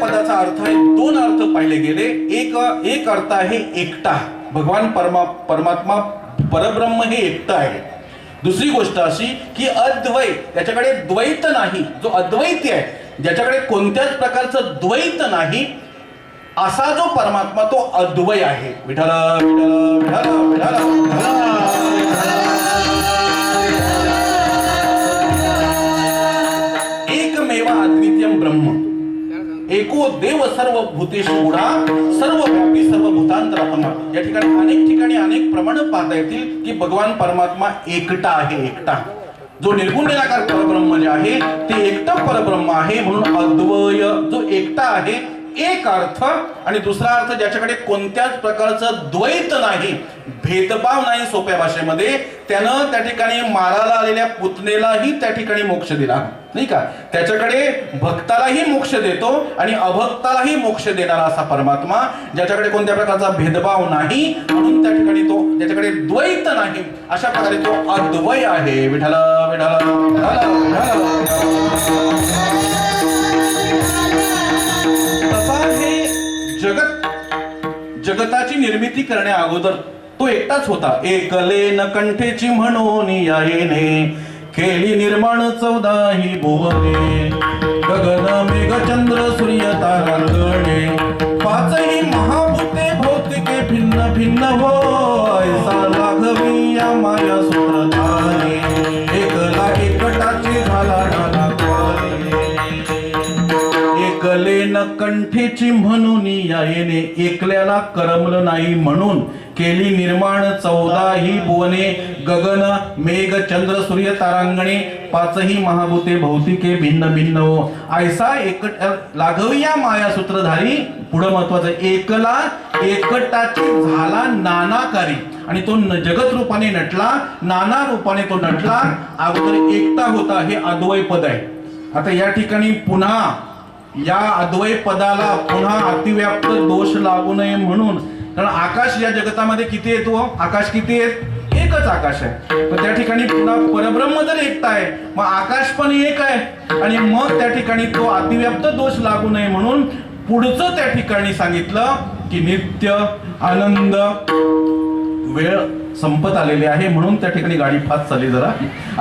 पदाचा अर्थ आहे, दोन अर्थ पाहिले गेले. एक अर्थ आहे एकटा, भगवान परमात्मा परब्रह्म हे एकटा आहे. दुसरी गोष्ट अशी की अद्वैत, त्याच्याकडे द्वैत नाही, जो अद्वैती आहे, ज्याच्याकडे कोणत्याच प्रकारचं द्वैत नाही, असा जो परमात्मा तो अद्वय आहे. विठ्ठल विठ्ठल विठ्ठल विठ्ठल. एकमेव अद्वितीयम ब्रह्म, एको देव सर्व भूतेषु गुणा, सर्वव्यापी सर्वभूतांतरात्मा. या ठिकाणी अनेक प्रमाण पाहता येतील की भगवान परमात्मा एकटा आहे. एकटा, जो निर्गुण निराकार परब्रह्म जे आहे ते एकटं परब्रह्म आहे, म्हणून अद्वय, जो एकटा आहे. एक अर्थ. आणि दुसरा अर्थ, ज्याच्याकडे कोणत्याच प्रकारचं द्वैत नाही, भेदभाव नाही. सोप्या भाषेमध्ये त्यानं त्या ठिकाणी मारायला आलेल्या पुतणेलाही त्या ठिकाणी मोक्ष दिला, नाही का. त्याच्याकडे भक्तालाही मोक्ष देतो आणि अभक्तालाही मोक्ष देणारा असा परमात्मा, ज्याच्याकडे कोणत्या प्रकारचा भेदभाव नाही, म्हणून त्या ठिकाणी तो, ज्याच्याकडे द्वैत नाही, अशा प्रकारे तो अद्वय आहे. विठ्ठल विठ्ठल विठ्ठल. जगताची निर्मिती करण्या अगोदर तो एकटाच होता. एकलेन कंठेची म्हणून यायेने, केली निर्माण 14 ही भुवने, गगन मेघ चंद्र सूर्य तारांगणे, 5 ही महाभूते भौतिके भिन्न भिन्न हो, ऐसा लाघवी या माया सूत्रधारी, एकला एकटाची झाला ढाला. एकलेन कंठेची म्हणून यायेने, एकल्याला करमलं नाही म्हणून केली निर्माण 14 ही भुवने, गगन मेघ चंद्र सूर्य तारांगणे, 5 ही महाभूते भौतिके भिन्न भिन्न हो, ऐसा लाघविया माया सूत्रधारी. पुढे महत्वाचं, एकला एकटाची झाला नानाकारी, आणि तो जगत रूपाने नटला, नाना रूपाने तो नटला. अगोदर एकटा होता, हे अद्वय पद आहे. आता या ठिकाणी पुन्हा या अद्वय पदाला पुन्हा अतिव्याप्त दोष लागू नये म्हणून, कारण आकाश या जगतामध्ये किती येतो, आकाश किती आहेत, एकच आकाश आहे. पण त्या ठिकाणी पुन्हा परब्रह्म जर एकटा आहे, मग आकाश पण एक आहे, आणि मग त्या ठिकाणी तो अतिव्याप्त दोष लागू नये म्हणून पुढचं त्या ठिकाणी सांगितलं की नित्य आनंद. वेळ संपत आलेली आहे म्हणून त्या ठिकाणी गाडी फास्ट चालली जरा.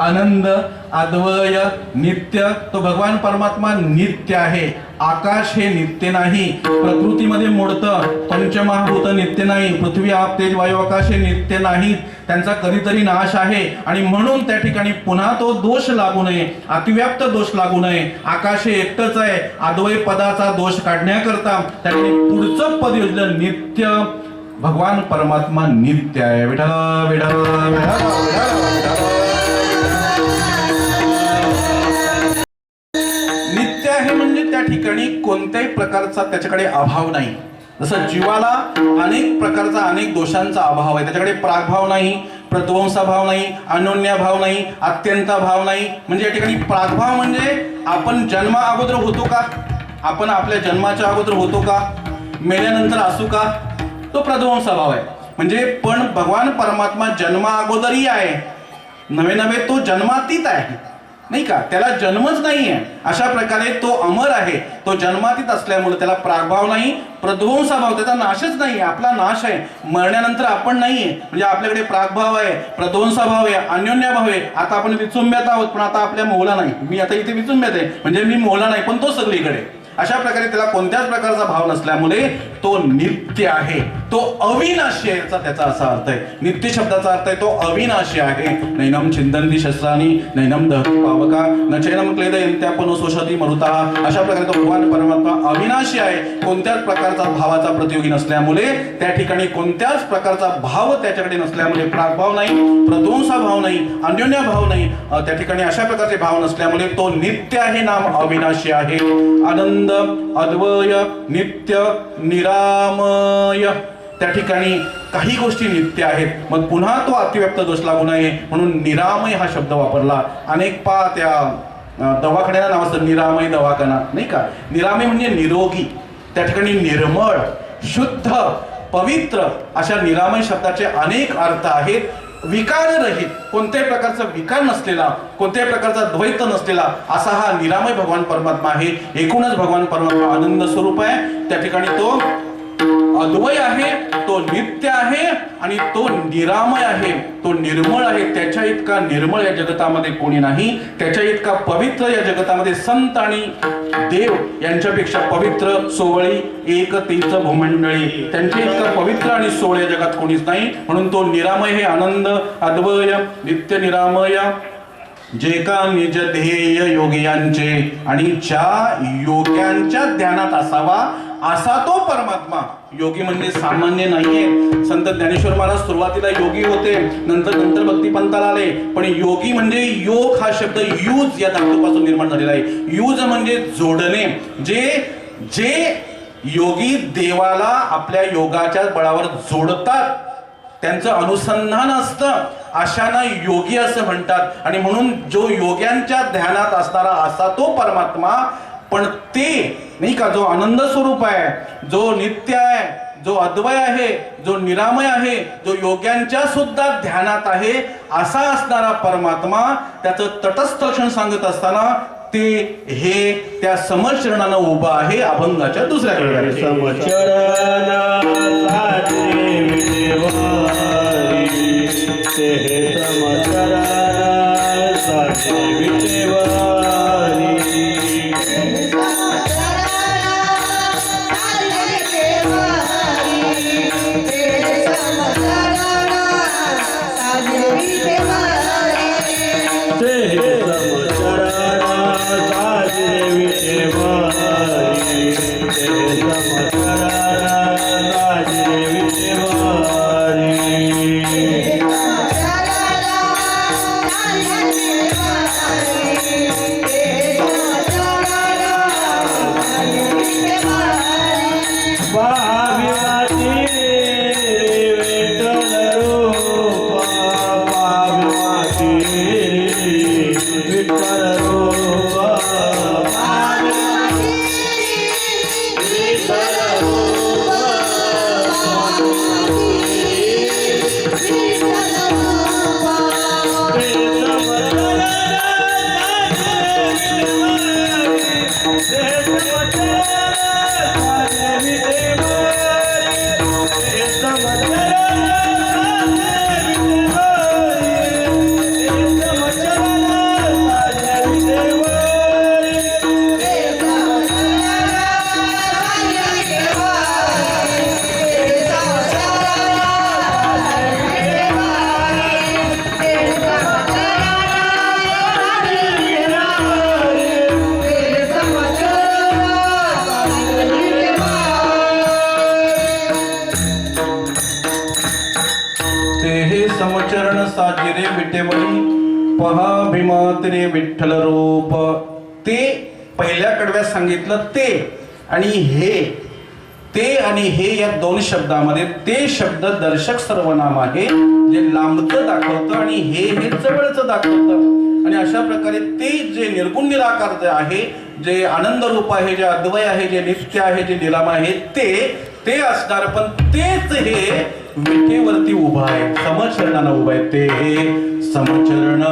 आनंद, अद्वय, नित्य, तो भगवान परमात्मा नित्य आहे. आकाश हे नित्य नाही, प्रकृतीमध्ये मोडतं. पंचमहाभूत नित्य नाही, पृथ्वी आप तेज वायू आकाश हे नित्य नाहीत, त्यांचा कधीतरी नाश आहे. आणि म्हणून त्या ठिकाणी पुन्हा तो दोष लागू नये, अतिव्याप्त दोष लागू नये. आकाश हे एकटंच आहे. अद्वय पदाचा दोष काढण्याकरता त्या ठिकाणी पुढचं पद योजलं, नित्य. भगवान परमात्मा नित्य आहे. विठ्ठल विठ्ठल नित्य आहे म्हणजे त्या ठिकाणी कोणत्याही प्रकारचा त्याच्याकडे अभाव नाही. जसं जीवाला अनेक प्रकारचा, अनेक दोषांचा अभाव आहे, त्याच्याकडे प्रागभाव नाही, प्रध्वंसाभाव नाही, अनोन्याभाव नाही, अत्यंताभाव नाही. म्हणजे या ठिकाणी प्रागभाव म्हणजे आपण जन्मा अगोदर होतो का, आपण आपल्या जन्माच्या अगोदर होतो का, मेल्यानंतर असू का, तो प्रध्वंसाभाव आहे. म्हणजे पण भगवान परमात्मा जन्मा अगोदरही आहे, नवे तो जन्मातीत आहे, नाही का, त्याला जन्मच नाही आहे. अशा प्रकारे तो अमर आहे. तो जन्मातीत असल्यामुळे त्याला प्रागभाव नाही, प्रध्वंसाभाव, त्याचा नाशच नाही, आपला नाश आहे. मरण्यानंतर आपण नाहीये, म्हणजे आपल्याकडे प्रागभाव आहे, प्रध्वंसाभाव आहे, अन्योन्यभाव आहे. आता आपण विचुंब्यात आहोत, पण आता आपल्या मोहला नाही. मी आता इथे विचुंब्यात आहे, म्हणजे मी मोहला नाही, पण तो सगळीकडे. अशा प्रकारे त्याला कोणत्याच प्रकारचा भाव नसल्यामुळे तो नित्य आहे, तो अविनाशी आहे. त्याचा असा अर्थ आहे. नित्य शब्दाचा अर्थ आहे तो अविनाशी आहे. नैनम छिंदन्ति शस्त्राणि नैनम दहति पावका न चैनम क्लेदयन्त्यापनो शोषति मरुतः. अशा प्रकारे तो भगवान परमात्मा अविनाशी आहे. कोणत्याच प्रकारचा भावाचा प्रतियोगी नसल्यामुळे, त्या ठिकाणी कोणत्याच प्रकारचा भाव त्याच्याकडे नसल्यामुळे, प्रागभाव नाही, प्रध्वंसा भाव नाही, अन्योन्य भाव नाही, त्या ठिकाणी अशा प्रकारचे भाव नसल्यामुळे तो नित्य आहे, नाम अविनाशी आहे. आनंद, अद्वय, नित्य, निरामय. त्या ठिकाणी काही गोष्टी नित्य आहेत. मग पुन्हा तो अतिव्याप्त दोष लागू नये म्हणून निरामय हा शब्द वापरला. अनेक त्या दवाखान्याला नाव असतं निरामय दवाखाना, नाही का. निरामय म्हणजे निरोगी, त्या ठिकाणी निर्मळ, शुद्ध, पवित्र अशा निरामय शब्दाचे अनेक अर्थ आहेत. विकार रहित, कोणत्याही प्रकारचा विकार नसलेला, कोणत्याही प्रकारचा द्वैत नसलेला असा हा निरामय भगवान परमात्मा आहे. एकूणच भगवान परमात्मा आनंद स्वरूप आहे. त्या ठिकाणी तो अद्वय आहे, तो नित्य आहे आणि तो निरामय आहे, तो निर्मळ आहे. त्याच्या इतका निर्मळ या जगतामध्ये कोणी नाही. त्याच्या इतका पवित्र या जगतामध्ये संत आणि देव यांच्यापेक्षा पवित्र सोवळी एकतेच भूमंडळी, त्यांच्या इतका पवित्र आणि सोवळ या जगात कोणीच नाही. म्हणून तो निरामय हे आनंद अद्वय नित्य निरामय जे का निज ध्येय योगियांचे आणि ज्या योग्यांच्या ध्यानात असावा असा तो परमात्मा. योगी म्हणजे सामान्य नाहीये. संत ज्ञानेश्वर महाराज सुरुवातीला योगी होते, नंतर भक्तिपंथाला आले. पण योगी म्हणजे योग हा शब्द यूज या धातूपासून निर्माण झालेला आहे. यूज म्हणजे जोडणे. जे योगी देवाला आपल्या योगाच्या बळावर जोडतात, त्यांचं अनुसंधान असतं, अशांना योगी असं म्हणतात. आणि म्हणून जो योग्यांच्या ध्यानात असणारा असा तो परमात्मा, पण ते नाही का जो आनंद स्वरूप आहे, जो नित्य आहे, जो अद्वय आहे, जो निरामय आहे, जो योग्यांच्या सुद्धा ध्यानात आहे असा असणारा परमात्मा, त्याचं तटस्थ लक्षण सांगत असताना ते हे त्या समचरणानं उभा आहे. अभंगाच्या दुसऱ्या कडव्यात समचरण साजिरे विटेवरी पहा भीमात्रे विठ्ठल रूप. ते पहिल्या कडव्यात सांगितलं ते आणि हे. ते आणि हे या दोन शब्दामध्ये ते शब्द दर्शक सर्वनाम आहे, जे लांबचं दाखवतं आणि हे जवळचं दाखवतं. आणि अशा प्रकारे ते जे निर्गुण निराकार आहे, जे आनंद रूप आहे, जे अद्वय आहे, जे नित्य आहे, जे निराम आहे, ते असणार. पण तेच हे विटेवरती उभा आहे, समचरणानं उभा आहे. ते हे समचरण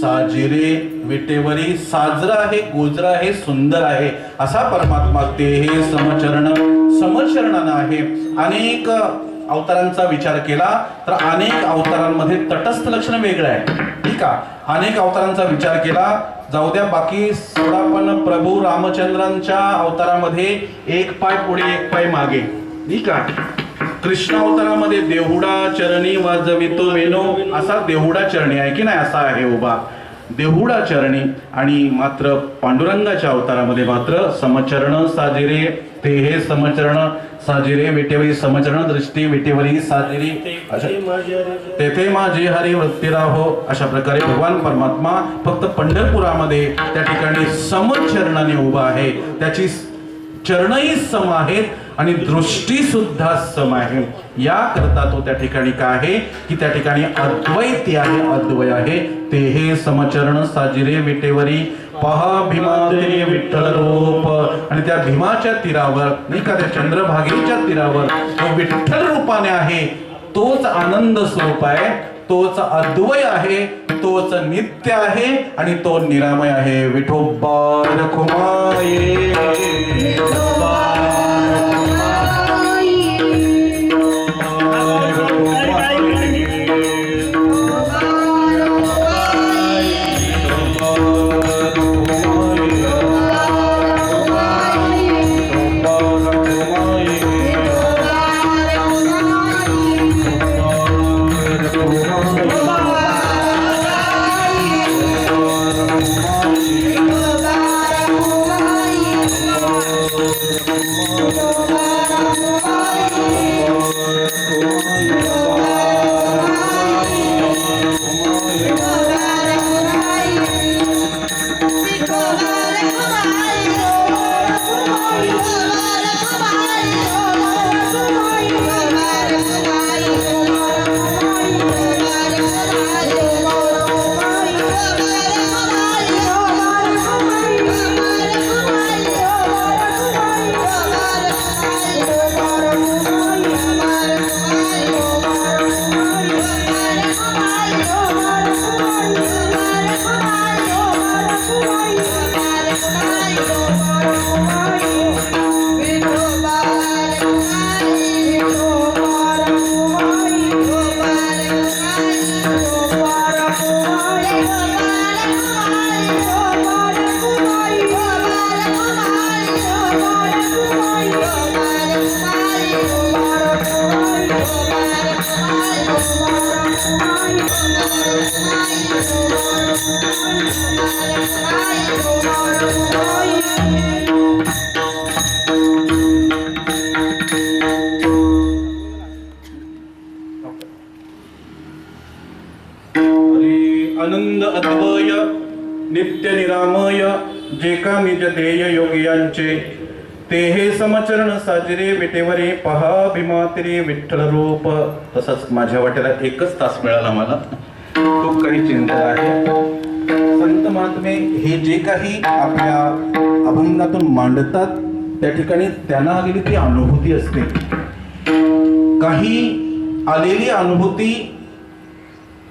साजिरे विटेवरी. साजरा आहे, गोजरा आहे, सुंदर आहे असा परमात्मा ते हे समचरणानं आहे. अनेक अवतारांचा विचार केला तर अनेक अवतारांमध्ये तटस्थ लक्षण वेगळं आहे. ठीक आहे, अनेक अवतारांचा विचार केला जाऊ द्या, बाकी सोडा. पण प्रभू रामचंद्रांच्या अवतारामध्ये एक पाय पुढे एक पाय मागे. ठीक आहे. कृष्ण अवतारामध्ये देहुडा चरणी वाजवितो वेणू असा देहुडा चरणी आहे की नाही, असा आहे उभा देहुडा चरणी. आणि मात्र पांडुरंगाच्या अवतारामध्ये मात्र समचरण साजिरे. ते हे समचरण साजिरे विटेवरी. समचरण दृष्टी विटेवरी साजिरे. तेथे माझे हरी वृत्ती राहो. अशा प्रकारे भगवान परमात्मा फक्त पंढरपुरामध्ये त्या ठिकाणी समचरणाने उभा आहे. त्याची चरणही सम आहेत आणि दृष्टी सुद्धा सम आहे. या करता तो त्या ठिकाणी काय आहे की त्या ठिकाणी अद्वैती आहे, अद्वय आहे. ते हे समचरण साजिरे विटेवरी पहा भीमात्रे विठ्ठल रूप. आणि त्या भीमाच्या तीरावर नाही का, त्या चंद्रभागेच्या तीरावर तो विठ्ठल रूपाने आहे. तोच आनंद स्वरूप आहे, तोच अद्वय आहे, तोच नित्य आहे आणि तो निरामय आहे. विठोबा रखुमाई, विठोबा आनंद अद्वय नित्य निरामय जे का निज ध्येय योगियांचे ते हे समचरण साजरे विटेवरे पहा भीमातिरे विठ्ठल रूप. तसंच माझ्या वाट्याला 1च तास मिळाला मला, तो काही चिंता आहे. संत महात्मे हे जे काही आपल्या अभंगातून मांडतात त्या ठिकाणी त्यांना आलेली ती अनुभूती असते. काही आलेली अनुभूती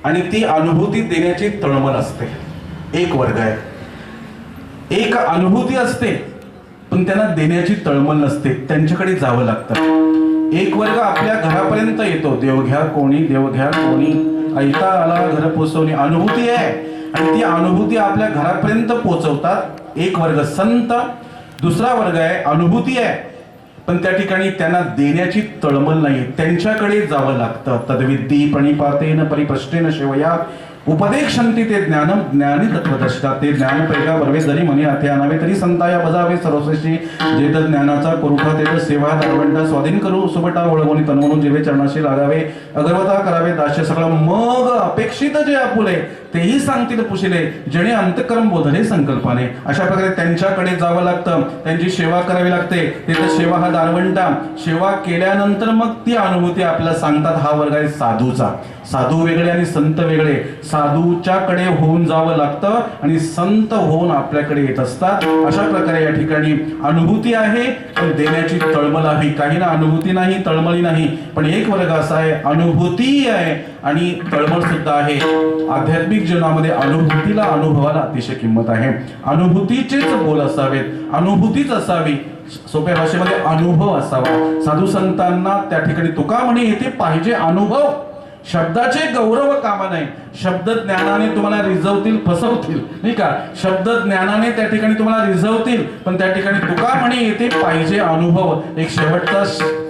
आणि ती अनुभूती देण्याची तळमळ असते. एक वर्ग आहे, एक अनुभूती असते पण त्यांना देण्याची तळमळ नसते, त्यांच्याकडे जावं लागतं. एक वर्ग आपल्या घरापर्यंत येतो, देव घ्या कोणी, देव घ्या कोणी, ऐता आला घर पोचवणी, अनुभूती आहे आणि ती अनुभूती आपल्या घरापर्यंत पोचवतात. एक वर्ग संत. दुसरा वर्ग आहे अनुभूती आहे पण त्या ठिकाणी त्यांना देण्याची तळमळ नाही, त्यांच्याकडे जावं लागतं. तद्विद्धी प्रणिपातेन परिप्रश्नेन सेवया उपदेक्षन्ति ते ज्ञानम ज्ञानी तत्वदर्शिता. ते ज्ञान पैका बरवे जरी मनी हाते आणावे तरी संताया बजावे सर्वश्रेष्ठी. जे तर ज्ञानाचा पुरवठा ते तर सेवा दारवंटा स्वाधीन करू सुबटा ओळखून तनवून जेवे चरणाशी लागावे अगरवता करावे दास्य सगळं. मग अपेक्षित जे आपुले तेही सांगतील पुशिले जेणे अंतकर्म बोधले संकल्पाने. अशा प्रकारे त्यांच्याकडे जावं लागतं, त्यांची सेवा करावी लागते. ते तर सेवा हा दारवंटा. सेवा केल्यानंतर मग ती अनुभूती आपल्याला सांगतात. हा वर्ग आहे साधूचा. साधू वेगळे आणि संत वेगळे. साधूच्याकडे होऊन जावं लागतं आणि संत होऊन आपल्याकडे येत असतात. अशा प्रकारे या ठिकाणी अनुभूती आहे पण देण्याची तळमळ आहे. काही ना अनुभूती नाही, तळमळी नाही, पण एक वर्ग असा आहे अनुभूती आहे आणि तळमळ सुद्धा आहे. आध्यात्मिक जीवनामध्ये अनुभूतीला, अनुभवाला अतिशय किंमत आहे. अनुभूतीचेच बोल असावेत, अनुभूतीच असावी. सोप्या भाषेमध्ये अनुभव असावा. साधू संतांना त्या ठिकाणी तुका म्हणे येथे पाहिजे अनुभव. शब्दाचे गौरव कामा नाही. शब्द ज्ञानाने तुम्हाला रिझवतील, फसवतील, नाही का. शब्द ज्ञानाने त्या ठिकाणी तुम्हाला रिझवतील पण त्या ठिकाणी तुका म्हणे येथे पाहिजे अनुभव. एक शेवटचा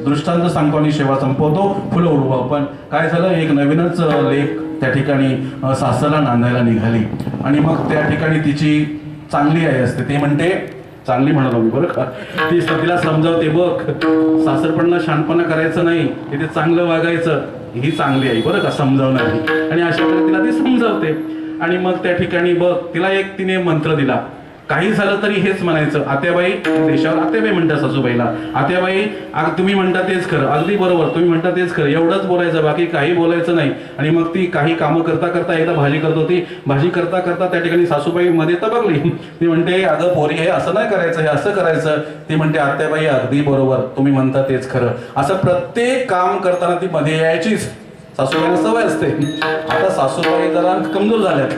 दृष्टांत सांगतो आणि सेवा संपवतो. फुलं उडवा. पण काय झालं, एक नवीनच लेख त्या ठिकाणी सासरला नांदायला निघाली आणि मग त्या ठिकाणी तिची चांगली आई असते. ते म्हणते, चांगली म्हणालो मी बरं का, ती तिला समजावते, बघ सासरपणला शहाणपणा करायचं नाही, तिथे चांगलं वागायचं. ही चांगली आहे बरं का, समजावणारी. आणि अशा प्रकारे तिला ती समजावते. आणि मग त्या ठिकाणी बघ तिला एक तिने मंत्र दिला. काही झालं तरी हेच म्हणायचं, आत्याबाई, देशावर आत्याबाई म्हणतात सासूबाईला, आत्याबाई तुम्ही म्हणता तेच खरं, अगदी बरोबर, तुम्ही म्हणता तेच खरं, एवढंच बोलायचं, बाकी काही बोलायचं नाही. आणि मग ती काही कामं करता करता एकदा भाजी करत होती. भाजी करता करता त्या ठिकाणी सासूबाई मध्ये तबकली. ती म्हणते, अगं पोरी, हे असं नाही करायचं, हे असं करायचं. ती म्हणते, आत्याबाई अगदी बरोबर, तुम्ही म्हणता तेच खरं. असं प्रत्येक काम करताना ती मध्ये यायचीच. सासूबाईंना सवय असते. आता सासूबाई जरा कमजोर झाल्यात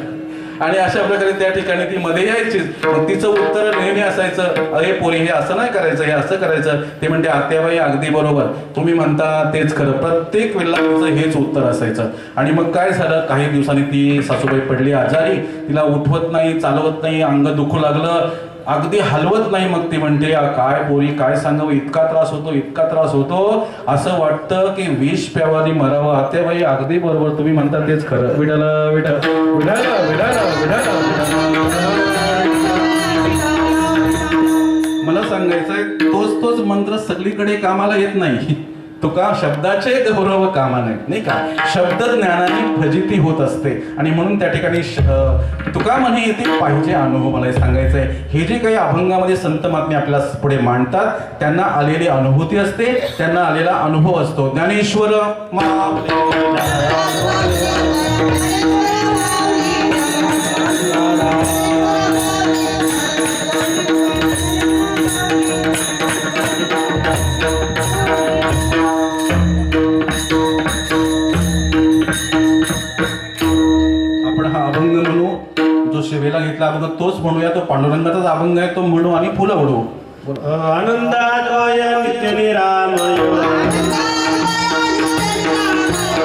आणि अशा प्रकारे त्या ठिकाणी ती मध्ये यायचीच. मग तिचं उत्तर नेहमी असायचं, अरे पोरी हे असं नाही करायचं, हे असं करायचं. ते म्हणते आत्याबाई अगदी बरोबर, तुम्ही म्हणता तेच खरं. प्रत्येक वेळेला तिचं हेच उत्तर असायचं. आणि मग काय झालं, काही दिवसांनी ती सासूबाई पडली आजारी. तिला उठवत नाही, चालवत नाही, अंग दुखू लागलं, अगदी हलवत नाही. मग ती म्हणते काय पोरी काय सांगावं, इतका त्रास होतो, इतका त्रास होतो, असं वाटतं की विष प्यावानी मरावं. आत्याबाई अगदी बरोबर, तुम्ही म्हणता तेच खरं. विठाला विठा विठाला विठाला विठाला मला सांगायचंय, तोच मंत्र सगळीकडे कामाला येत नाही. तुका शब्दाचे गौरव कामा नाही का. शब्द ज्ञानाने फजिती होत असते आणि म्हणून त्या ठिकाणी तुका म्हणे येते पाहिजे अनुभव. मला हे सांगायचंय, हे जे काही अभंगामध्ये संत महात्मे आपल्याला पुढे मांडतात त्यांना आलेली अनुभूती असते, त्यांना आलेला अनुभव असतो. ज्ञानेश्वर शिवेला घेतला अभंग तोच म्हणूया. तो पांडुरंगाचाच अभंग आहे, तो म्हणू आणि फुलं उडवू. आनंदाद्वय नित्य निरामय,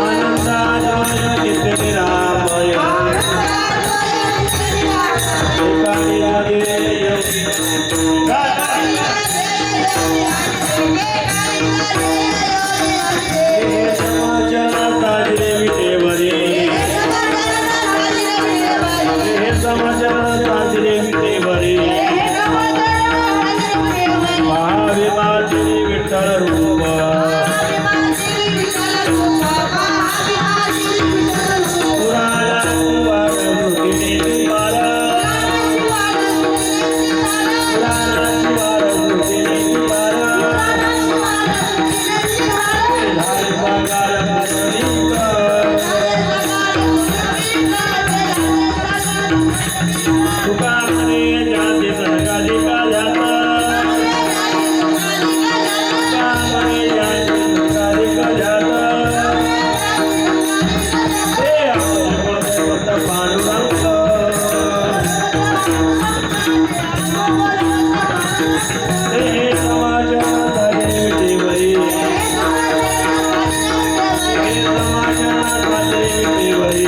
आनंदाद्वय नित्य निरामय, एकानी आदिदेय समाचार ताजरे विटेवरी, समाचार ताजरे विटेवरी, महाविमार्जिनी विठ्ठल रूप, पुराणा कुवार वृत्तीने तुम्हाला, पुराणा कुवार वृत्तीने तुम्हाला, धारी पगार मातरिंग, तुका म्हणे जाते सरकारी का जाता, तुका म्हणे जाते सरकारी का जाता, हे आपले बोलते फक्त पांडुरंग, हे समाजात आले विटेवरी, हे समाजात आले विटेवरी,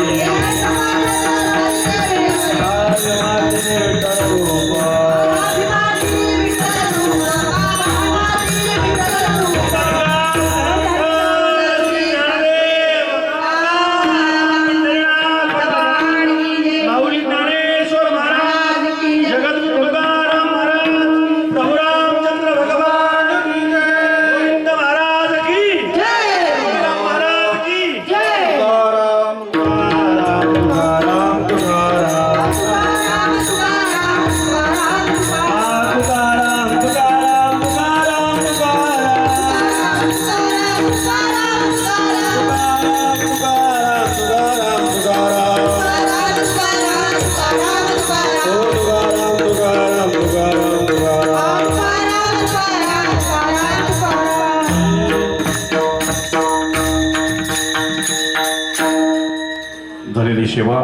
झालेली सेवा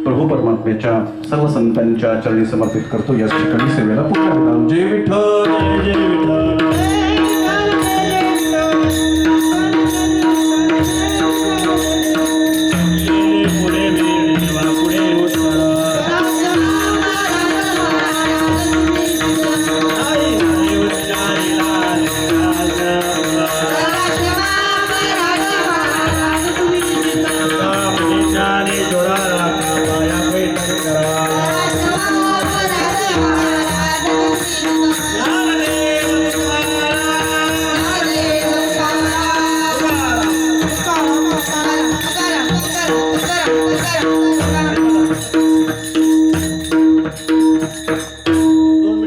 प्रभू परमात्म्याच्या सर्व संतांच्या चरणी समर्पित करतो. याच ठिकाणी सेवेला पुढे विधान. जय विठ्ठल, जय जय विठ्ठल. Joran